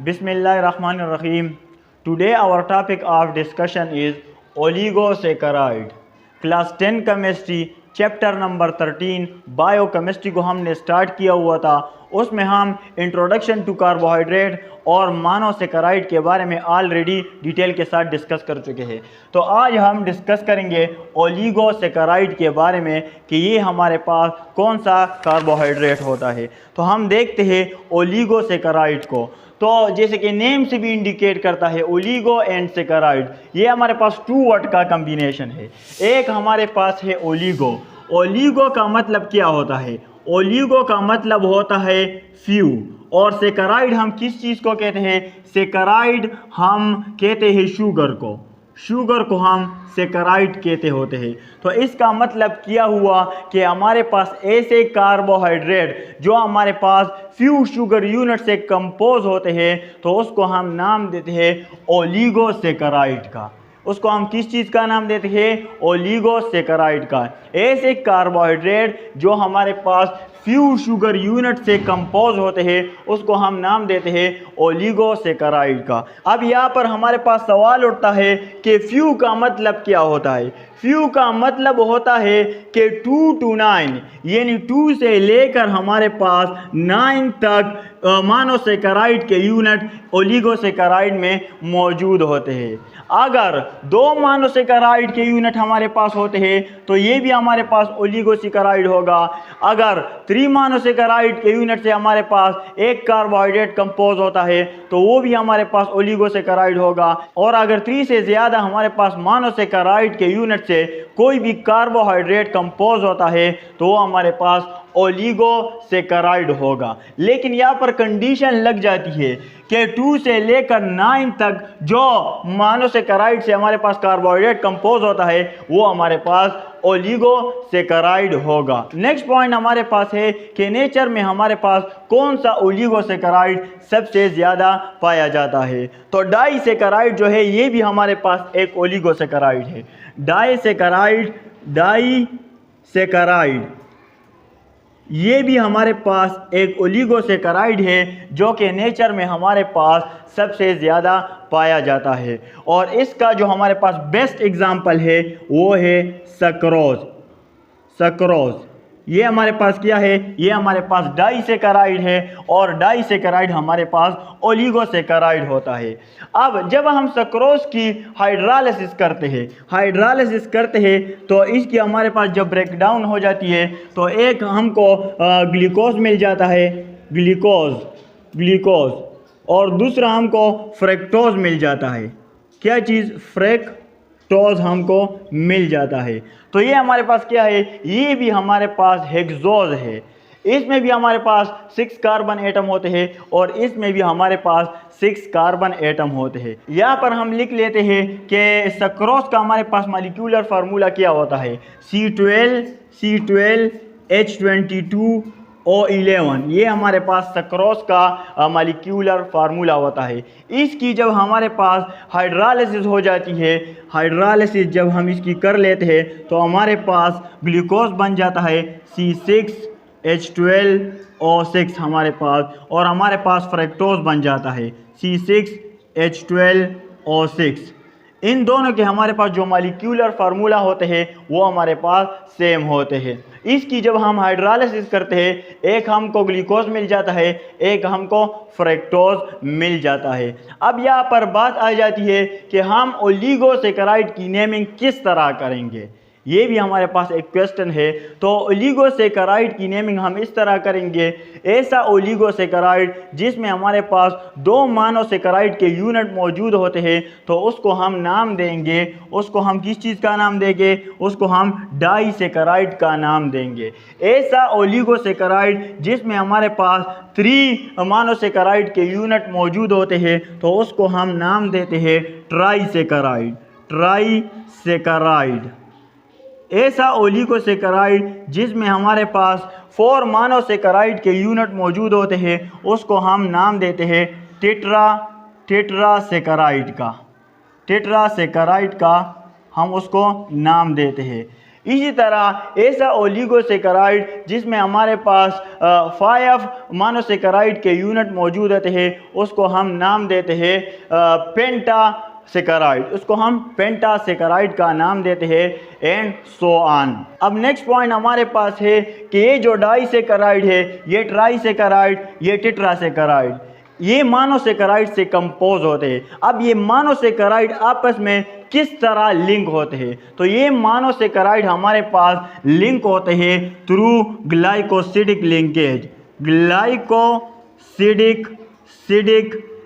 Bismillahirrahmanirrahim. Today our topic of discussion is oligosaccharide. Class 10 chemistry chapter number 13 biochemistry को हमने start किया हुआ था। उसमें हम इंट्रोडक्शन टू कार्बोहाइड्रेट और मोनोसेकेराइड के बारे में ऑलरेडी डिटेल के साथ डिस्कस कर चुके हैं। तो आज हम डिस्कस करेंगे ओलिगोसेकेराइड के बारे में कि ये हमारे पास कौन सा कार्बोहाइड्रेट होता है। तो हम देखते हैं ओलिगोसेकेराइड को। तो जैसे कि नेम से भी इंडिकेट करता है ओलिगो एंड सेकेराइड, ये हमारे पास टू वर्ड का कम्बिनेशन है। एक हमारे पास है ओलिगो। ओलिगो का मतलब क्या होता है? ओलिगो का मतलब होता है फ्यू। और सेकेराइड हम किस चीज़ को कहते हैं? सेकेराइड हम कहते हैं शुगर को। शुगर को हम सेकेराइड कहते होते हैं। तो इसका मतलब क्या हुआ कि हमारे पास ऐसे कार्बोहाइड्रेट जो हमारे पास फ्यू शुगर यूनिट से कंपोज होते हैं, तो उसको हम नाम देते हैं ओलिगोसेकेराइड का। उसको हम किस चीज़ का नाम देते हैं? ओलिगोसेकेराइड का। ऐसे कार्बोहाइड्रेट जो हमारे पास फ्यू शुगर यूनिट से कंपोज होते हैं, उसको हम नाम देते हैं ओलिगोसेकेराइड का। अब यहाँ पर हमारे पास सवाल उठता है कि फ्यू का मतलब क्या होता है? फ्यू का मतलब होता है कि 2 to 9, यानी 2 से लेकर हमारे पास 9 तक मोनोसेकेराइड के यूनिट ओलिगोसेकेराइड में मौजूद होते हैं। अगर 2 मोनोसेकेराइड के यूनिट हमारे पास होते हैं तो ये भी हमारे पास ओलिगोसेकेराइड होगा। अगर 3 मोनोसेकेराइड के यूनिट से हमारे पास एक कार्बोहाइड्रेट कंपोज होता है तो वो भी हमारे पास ओलिगोसेकेराइड होगा। और अगर 3 से ज़्यादा हमारे पास मोनोसेकेराइड के यूनिट से कोई भी कार्बोहाइड्रेट कंपोज होता है तो वो हमारे पास ओलिगोसेकेराइड होगा। लेकिन यहाँ पर कंडीशन लग जाती है कि 2 से लेकर 9 तक जो मोनोसेकेराइड से हमारे पास कार्बोहाइड्रेट कंपोज होता है वो हमारे पास ओलिगोसेकेराइड होगा। नेक्स्ट पॉइंट हमारे पास है कि नेचर में हमारे पास कौन सा ओलिगोसेकेराइड सबसे ज़्यादा पाया जाता है। तो डाइसेकेराइड जो है ये भी हमारे पास एक ओलिगोसेकेराइड है। डाइसेकेराइड ये भी हमारे पास एक ओलिगोसेकेराइड है जो कि नेचर में हमारे पास सबसे ज़्यादा पाया जाता है। और इसका जो हमारे पास बेस्ट एग्जांपल है वो है सक्रोज। ये हमारे पास क्या है? ये हमारे पास डाइसेकेराइड है और डाइसेकेराइड हमारे पास ओलिगोसेकेराइड होता है। अब जब हम सक्रोज की हाइड्रोलाइसिस करते हैं तो इसकी हमारे पास जब ब्रेकडाउन हो जाती है तो एक हमको ग्लूकोज मिल जाता है, ग्लूकोज, और दूसरा हमको फ्रक्टोज मिल जाता है। क्या चीज़? फ्रक्टोज हमको मिल जाता है। तो ये हमारे पास क्या है? ये भी हमारे पास हेक्सोज है। इसमें भी हमारे पास 6 कार्बन एटम होते हैं और इसमें भी हमारे पास 6 कार्बन एटम होते हैं। यहाँ पर हम लिख लेते हैं कि सक्रोज का हमारे पास मॉलिक्यूलर फार्मूला क्या होता है? C12H22O11। ये हमारे पास सक्रोज का मॉलिक्यूलर फार्मूला होता है। इसकी जब हमारे पास हाइड्रोलाइसिस हो जाती है, हाइड्रोलाइसिस जब हम इसकी कर लेते हैं तो हमारे पास ग्लूकोज बन जाता है C6H12O6 हमारे पास, और हमारे पास फ्रक्टोज बन जाता है C6H12O6। इन दोनों के हमारे पास जो मॉलिक्यूलर फार्मूला होते हैं वो हमारे पास सेम होते हैं। इसकी जब हम हाइड्रोलाइसिस करते हैं, एक हमको ग्लूकोज मिल जाता है, एक हमको फ्रक्टोज मिल जाता है। अब यहाँ पर बात आ जाती है कि हम ओलिगोसेकेराइड की नेमिंग किस तरह करेंगे। ये भी हमारे पास एक क्वेश्चन है। तो ओलिगोसेकेराइड की नेमिंग हम इस तरह करेंगे, ऐसा ओलिगोसेकेराइड जिसमें हमारे पास 2 मोनोसेकेराइड के यूनिट मौजूद होते हैं तो उसको हम नाम देंगे, उसको हम किस चीज़ का नाम देंगे? उसको हम डाइसेकेराइड का नाम देंगे। ऐसा ओलिगोसेकेराइड जिसमें हमारे पास 3 मोनोसेकेराइड के यूनिट मौजूद होते हैं तो उसको हम नाम देते हैं ट्राइसेकेराइड। ऐसा ओलिगोसेकेराइड जिसमें हमारे पास 4 मोनोसेकेराइड के यूनिट मौजूद होते हैं उसको हम नाम देते हैं टेट्रासेकेराइड का हम उसको नाम देते हैं। इसी तरह ऐसा ओलिगोसेकेराइड जिसमें हमारे पास 5 मोनोसेकेराइड के यूनिट मौजूद होते हैं उसको हम नाम देते हैं पेंटासेकेराइड, उसको हम पेंटासेकेराइड का नाम देते हैं एंड सो ऑन। अब नेक्स्ट पॉइंट हमारे पास है कि ये जो डाइसेकेराइड है, ये ट्राइसेकेराइड, ये टेट्रासेकेराइड, ये मोनोसेकेराइड से कंपोज होते हैं। अब ये मोनोसेकेराइड आपस में किस तरह लिंक होते हैं? तो ये मोनोसेकेराइड हमारे पास लिंक होते हैं through glycosidic linkage, glycosidic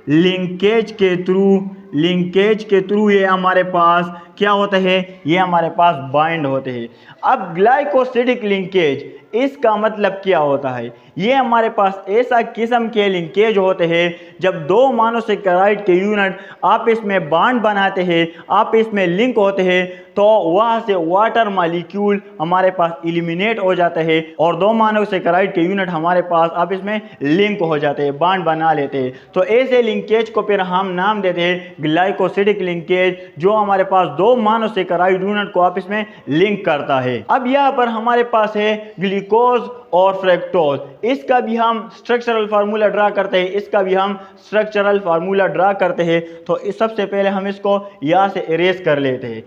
linkage के थ्रू ये हमारे पास क्या होता है, ये हमारे पास बाइंड होते हैं। अब ग्लाइकोसिडिक लिंकेज इसका मतलब क्या होता है? ये हमारे पास ऐसा किस्म के लिंकेज होते हैं जब दो मोनोसेकेराइड के यूनिट आपस में बॉन्ड बनाते हैं, आपस में लिंक होते हैं, तो वहाँ से वाटर मॉलिक्यूल हमारे पास एलिमिनेट हो जाता है और दो मोनोसेकेराइड के यूनिट हमारे पास आपस में लिंक हो जाते हैं, बॉन्ड बना लेते हैं। तो ऐसे लिंकेज को फिर हम नाम देते हैं ग्लाइकोसिडिक लिंकेज, जो हमारे पास दो मोनोसेकेराइड यूनिट को आपस में लिंक करता है। अब यहाँ पर हमारे पास है ग्लूकोज और फ्रक्टोज, इसका भी हम स्ट्रक्चरल फार्मूला ड्रा करते हैं, तो सबसे पहले हम इसको यहाँ से इरेज कर लेते हैं,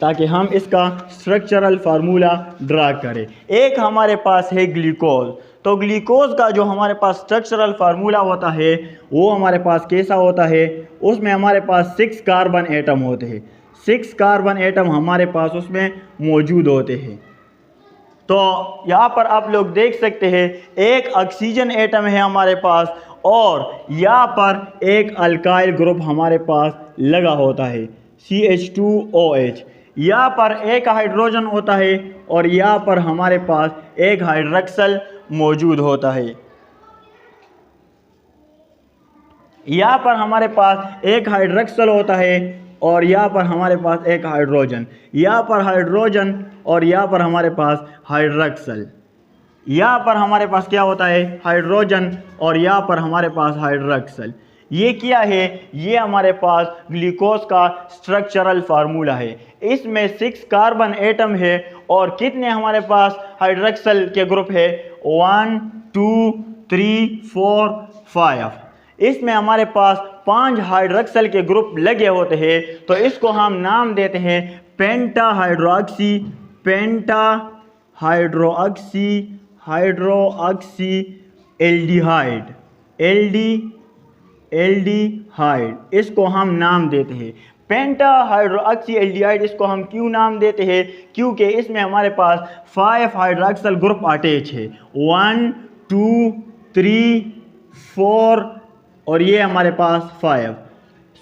ताकि हम इसका स्ट्रक्चरल फार्मूला ड्रा करें। एक हमारे पास है ग्लूकोज, तो ग्लूकोज का जो हमारे पास स्ट्रक्चरल फार्मूला होता है वो हमारे पास कैसा होता है? उसमें हमारे पास 6 कार्बन एटम होते हैं, 6 कार्बन एटम हमारे पास उसमें मौजूद होते हैं। तो यहाँ पर आप लोग देख सकते हैं एक ऑक्सीजन एटम है हमारे पास और यहाँ पर एक अल्काइल ग्रुप हमारे पास लगा होता है CH2OH, यहाँ पर एक हाइड्रोजन होता है और यहाँ पर हमारे पास एक हाइड्रोक्सल मौजूद होता है। यहाँ पर हमारे पास एक हाइड्रोक्सल होता है और यहाँ पर हमारे पास एक हाइड्रोजन, यहाँ पर हाइड्रोजन और यहाँ पर हमारे पास हाइड्रोक्सल, यहाँ पर हमारे पास क्या होता है? हाइड्रोजन और यहाँ पर हमारे पास हाइड्रोक्सल। ये क्या है? ये हमारे पास ग्लूकोज का स्ट्रक्चरल फार्मूला है। इसमें 6 कार्बन एटम है और कितने हमारे पास हाइड्रोक्सल के ग्रुप है? 1 2 3 4 5। इसमें हमारे पास 5 हाइड्रोक्सल के ग्रुप लगे होते हैं, तो इसको हम नाम देते हैं हाइड्रोक्सी एल्डिहाइड, इसको हम नाम देते हैं पेंटा हाइड्रोक्सी एल्डिहाइड। इसको हम क्यों नाम देते हैं? क्योंकि इसमें हमारे पास 5 हाइड्रोक्सल ग्रुप अटैच है, 1 2 3 4 और ये हमारे पास 5।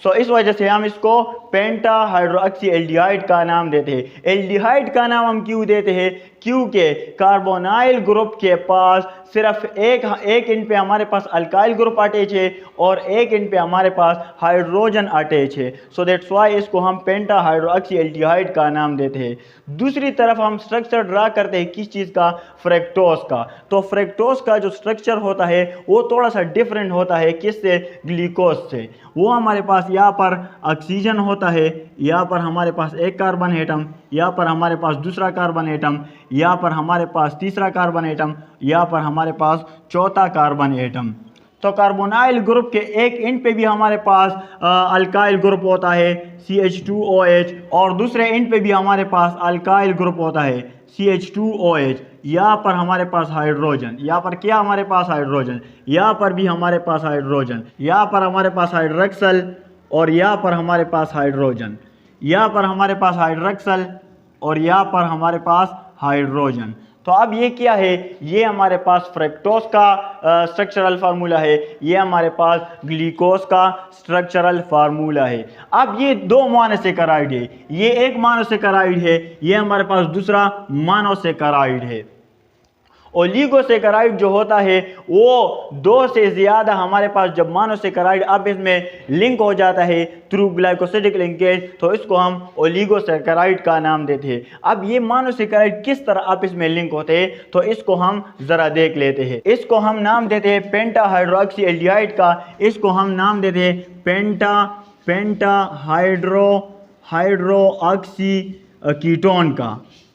सो इस वजह से हम इसको पेंटा हाइड्रोक्सी एल्डिहाइड का नाम देते हैं। एल्डिहाइड का नाम हम क्यों देते हैं? क्योंकि कार्बोनाइल ग्रुप के पास सिर्फ एक एंड पे हमारे पास अल्काइल ग्रुप अटैच है और एक एंड पे हमारे पास हाइड्रोजन अटैच है। सो दैट्स वाई इसको हम पेंटा हाइड्रोक्सी एल्डिहाइड का नाम देते हैं। दूसरी तरफ हम स्ट्रक्चर ड्रा करते हैं किस चीज़ का? फ्रक्टोज का। तो फ्रक्टोज का जो स्ट्रक्चर होता है वो थोड़ा सा डिफरेंट होता है, किससे? ग्लूकोज से। वो हमारे पास यहाँ पर ऑक्सीजन होता है, यहाँ पर हमारे पास एक कार्बन एटम, यहाँ पर हमारे पास दूसरा कार्बन एटम, यहाँ पर हमारे पास तीसरा कार्बन एटम, यहाँ पर हमारे पास चौथा कार्बन एटम। तो कार्बोनाइल ग्रुप के एक एंड पे भी हमारे पास अल्काइल ग्रुप होता है CH2OH और दूसरे एंड पे भी हमारे पास अल्काइल ग्रुप होता है CH2OH। यहाँ पर हमारे पास हाइड्रोजन, यहाँ पर क्या हमारे पास? हाइड्रोजन। यहाँ पर भी हमारे पास हाइड्रोजन, यहाँ पर हमारे पास हाइड्रोक्सल और यहाँ पर हमारे पास हाइड्रोजन, यहाँ पर हमारे पास हाइड्रोक्सल और यहाँ पर हमारे पास हाइड्रोजन। तो अब ये क्या है? ये हमारे पास फ्रक्टोज का स्ट्रक्चरल फार्मूला है, ये हमारे पास ग्लूकोज का स्ट्रक्चरल फार्मूला है। अब ये दो मोनोसेकेराइड है, ये एक मोनोसेकेराइड है, ये हमारे पास दूसरा मोनोसेकेराइड है। ओलिगोसेकेराइड जो होता है वो 2 से ज़्यादा हमारे पास जब मोनोसेकेराइड आपस में लिंक हो जाता है थ्रू ग्लाइकोसिडिक लिंकेज, तो इसको हम ओलिगोसेकेराइड का नाम देते हैं। अब ये मोनोसेकेराइड किस तरह आपस में लिंक होते हैं, तो इसको हम ज़रा देख लेते हैं। इसको हम नाम देते हैं पेंटा हाइड्रोक्सी एल्डिहाइड का, इसको हम नाम देते हैं पेंटा हाइड्रोक्सी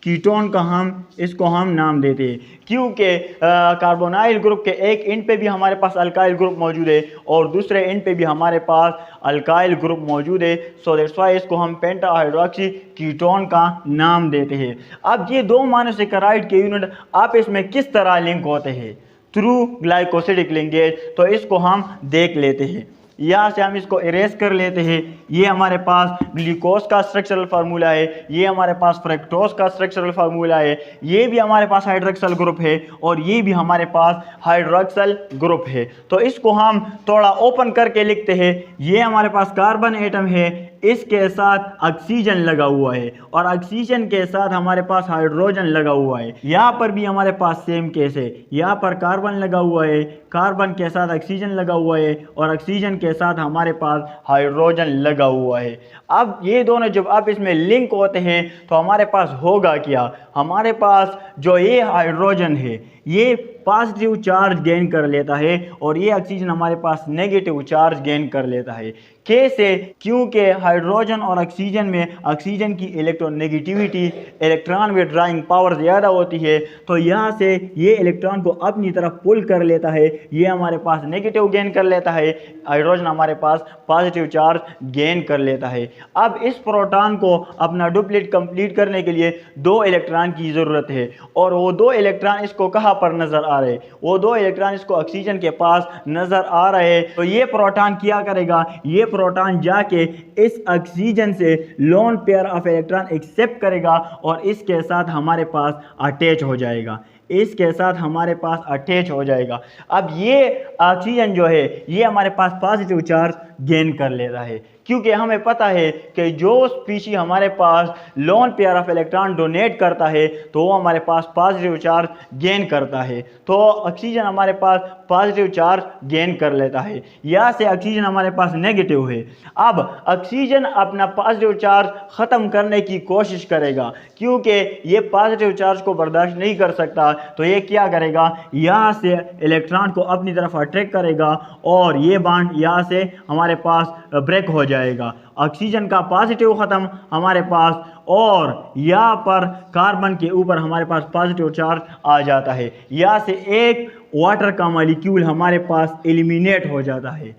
कीटोन का इसको हम नाम देते हैं, क्योंकि कार्बोनाइल ग्रुप के एक एंड पे भी हमारे पास अल्काइल ग्रुप मौजूद है और दूसरे एंड पे भी हमारे पास अल्काइल ग्रुप मौजूद है। सो दैट्स वाई इसको हम पेंटा हाइड्रोक्सी कीटोन का नाम देते हैं। अब ये दो मोनोसेकेराइड के यूनिट आपस में किस तरह लिंक होते हैं? Through glycosidic linkage. तो इसको हम देख लेते हैं। यहाँ से हम इसको इरेज कर लेते हैं। ये हमारे पास ग्लूकोज का स्ट्रक्चरल फार्मूला है, ये हमारे पास फ्रक्टोज का स्ट्रक्चरल फार्मूला है, ये भी हमारे पास हाइड्रोक्सल ग्रुप है और ये भी हमारे पास हाइड्रोक्सल ग्रुप है। तो इसको हम थोड़ा ओपन करके लिखते हैं। ये हमारे पास कार्बन एटम है, इसके साथ ऑक्सीजन लगा हुआ है और ऑक्सीजन के साथ हमारे पास हाइड्रोजन लगा हुआ है। यहाँ पर भी हमारे पास सेम केस है, यहाँ पर कार्बन लगा हुआ है, कार्बन के साथ ऑक्सीजन लगा हुआ है और ऑक्सीजन के साथ हमारे पास हाइड्रोजन लगा हुआ है। अब ये दोनों जब आप इसमें लिंक होते हैं तो हमारे पास होगा क्या? हमारे पास जो ये हाइड्रोजन है ये पॉजिटिव चार्ज गेन कर लेता है और ये ऑक्सीजन हमारे पास नेगेटिव चार्ज गेन कर लेता है। कैसे? क्योंकि हाइड्रोजन और ऑक्सीजन में ऑक्सीजन की इलेक्ट्रोनेगेटिविटी, इलेक्ट्रॉन विड्रॉइंग पावर ज़्यादा होती है, तो यहाँ से ये इलेक्ट्रॉन को अपनी तरफ पुल कर लेता है, ये हमारे पास नेगेटिव गेन कर लेता है, हाइड्रोजन हमारे पास पॉजिटिव चार्ज गेन कर लेता है। अब इस प्रोटॉन को अपना डुप्लीट कंप्लीट करने के लिए 2 इलेक्ट्रॉन की ज़रूरत है और वो 2 इलेक्ट्रॉन इसको कहाँ पर नज़र आ रहे? वो 2 इलेक्ट्रॉन इसको ऑक्सीजन के पास नज़र आ रहे हैं। तो ये प्रोटॉन क्या करेगा? ये प्रोटॉन जाके इस ऑक्सीजन से lone pair of electron accept करेगा और इसके साथ हमारे पास अटैच हो जाएगा, इसके साथ हमारे पास अटैच हो जाएगा। अब ये ऑक्सीजन जो है ये हमारे पास पॉजिटिव चार्ज गेन कर लेता है, क्योंकि हमें पता है कि जो स्पीशी हमारे पास lone pair of electron donate करता है तो वो हमारे पास पॉजिटिव चार्ज गेन करता है। तो ऑक्सीजन हमारे पास पॉजिटिव चार्ज गेन कर लेता है, यहाँ से ऑक्सीजन हमारे पास नेगेटिव है। अब ऑक्सीजन अपना पॉजिटिव चार्ज ख़त्म करने की कोशिश करेगा, क्योंकि ये पॉजिटिव चार्ज को बर्दाश्त नहीं कर सकता, तो ये क्या करेगा? यहाँ से इलेक्ट्रॉन को अपनी तरफ अट्रैक्ट करेगा और ये बॉन्ड यहाँ से हमारे पास ब्रेक हो जाएगा। ऑक्सीजन का पॉजिटिव ख़त्म हमारे पास और यहाँ पर कार्बन के ऊपर हमारे पास पॉजिटिव चार्ज आ जाता है। यहाँ से एक वाटर का मॉलिक्यूल हमारे पास एलिमिनेट हो जाता है।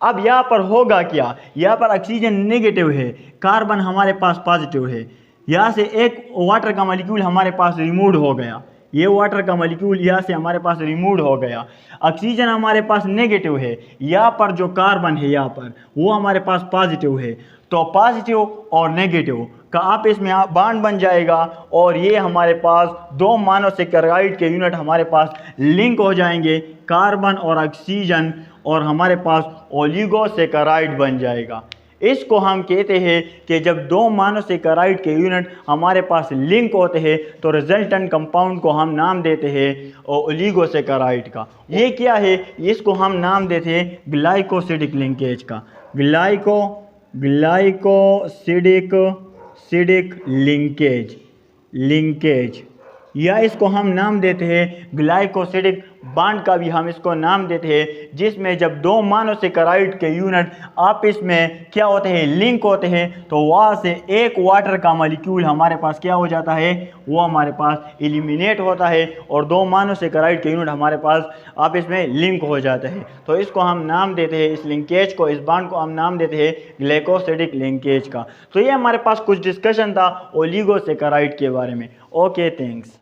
अब यहाँ पर होगा क्या? यहाँ पर ऑक्सीजन नेगेटिव है, कार्बन हमारे पास पॉजिटिव है, यहाँ से एक वाटर का मॉलिक्यूल हमारे पास रिमूव हो गया, ये वाटर का मॉलिक्यूल यहाँ से हमारे पास रिमूव हो गया। ऑक्सीजन हमारे पास नेगेटिव है, यहाँ पर जो कार्बन है यहाँ पर वो हमारे पास पॉजिटिव है, तो पॉजिटिव और नेगेटिव का आपस में बॉन्ड बन जाएगा और ये हमारे पास 2 मोनोसेकेराइड के यूनिट हमारे पास लिंक हो जाएंगे, कार्बन और ऑक्सीजन, और हमारे पास ओलिगोसेकेराइड बन जाएगा। इसको हम कहते हैं कि जब 2 मोनोसेकेराइड के यूनिट हमारे पास लिंक होते हैं तो रिजल्टेंट कंपाउंड को हम नाम देते हैं ओलिगोसेकेराइड का। ये क्या है? इसको हम नाम देते हैं ग्लाइकोसिडिक लिंकेज का, ग्लाइकोसिडिक लिंकेज, या इसको हम नाम देते हैं ग्लाइकोसिडिक बॉन्ड का भी हम इसको नाम देते हैं, जिसमें जब 2 मोनोसेकेराइड के यूनिट आपस में क्या होते हैं? लिंक होते हैं, तो वहाँ से एक वाटर का मॉलिक्यूल हमारे पास क्या हो जाता है? वो हमारे पास एलिमिनेट होता है और 2 मोनोसेकेराइड के यूनिट हमारे पास आपस में लिंक हो जाता है। तो इसको हम नाम देते हैं, इस लिंकेज को, इस बॉन्ड को हम नाम देते हैं ग्लाइकोसिडिक लिंकेज का। तो ये हमारे पास कुछ डिस्कशन था ओलिगोसेकेराइड के बारे में। Okay, thanks.